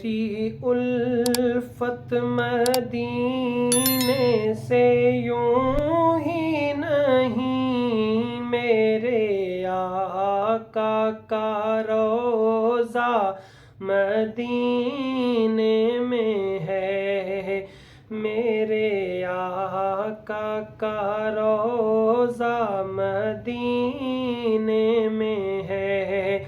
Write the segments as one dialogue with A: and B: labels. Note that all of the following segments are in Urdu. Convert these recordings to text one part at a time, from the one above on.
A: میری الفت مدینے سے یوں ہی نہیں، میرے آقا کا روضہ مدینے میں ہے، میرے آقا کا روضہ مدینے میں ہے۔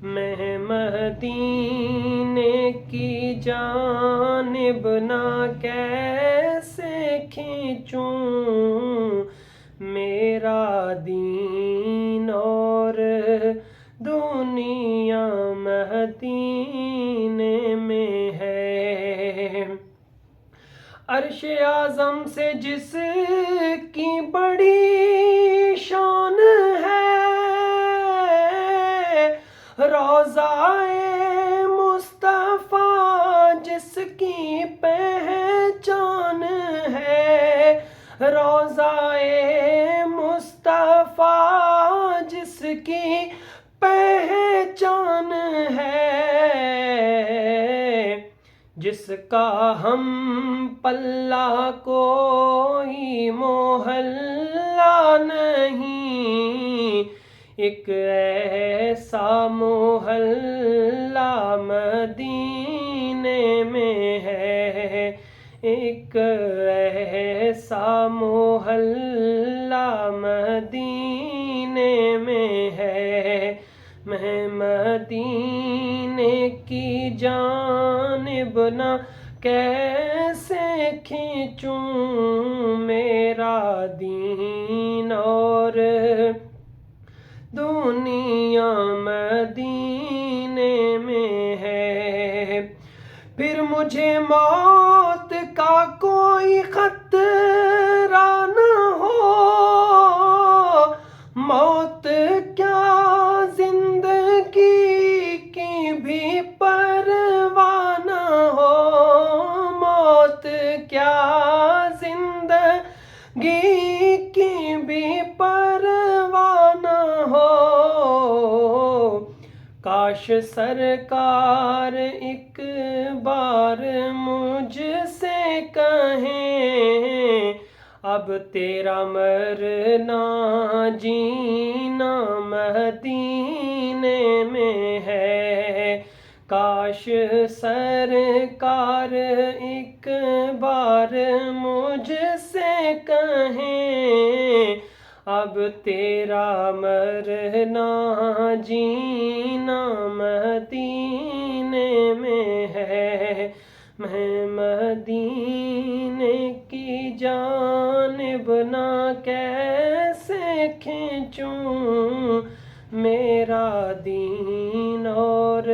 A: میں مدینے کی جانب نہ کیسے کھینچوں، میرا دین اور دنیا مدینے میں ہے۔ عرش اعظم سے جس کی بڑی شان ہے، روضہ مصطفیٰ جس کی پہچان ہے، روضہ مصطفیٰ جس کی پہچان ہے، جس کا ہم پلہ کوئی محلہ نہیں، ایک ایسا محلہ مدینے میں ہے، ایک ایسا محلہ مدینے میں ہے۔ میں مدینے کی جانب نہ کیسے کھینچوں، میرا دین اور دنیا مدینے میں ہے۔ پھر مجھے موت کا کوئی خطرہ نہ ہو، موت کیا زندگی کی بھی پرواہ نہ ہو، موت کیا زندگی کی بھی پرواہ نہ ہو۔ کاش سرکار ایک بار مجھ سے کہیں، اب تیرا مرنا جینا مدینے میں ہے۔ کاش سرکار ایک بار مجھ سے کہیں، اب تیرا مرنا جینا مدینے میں ہے۔ میں مدینے کی جانب نہ کیسے کھینچوں، میرا دین اور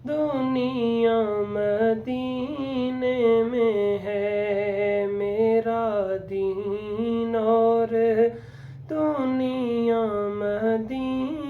A: دنیا مدینے میں ہے، میرا دین اور دنیا مدینے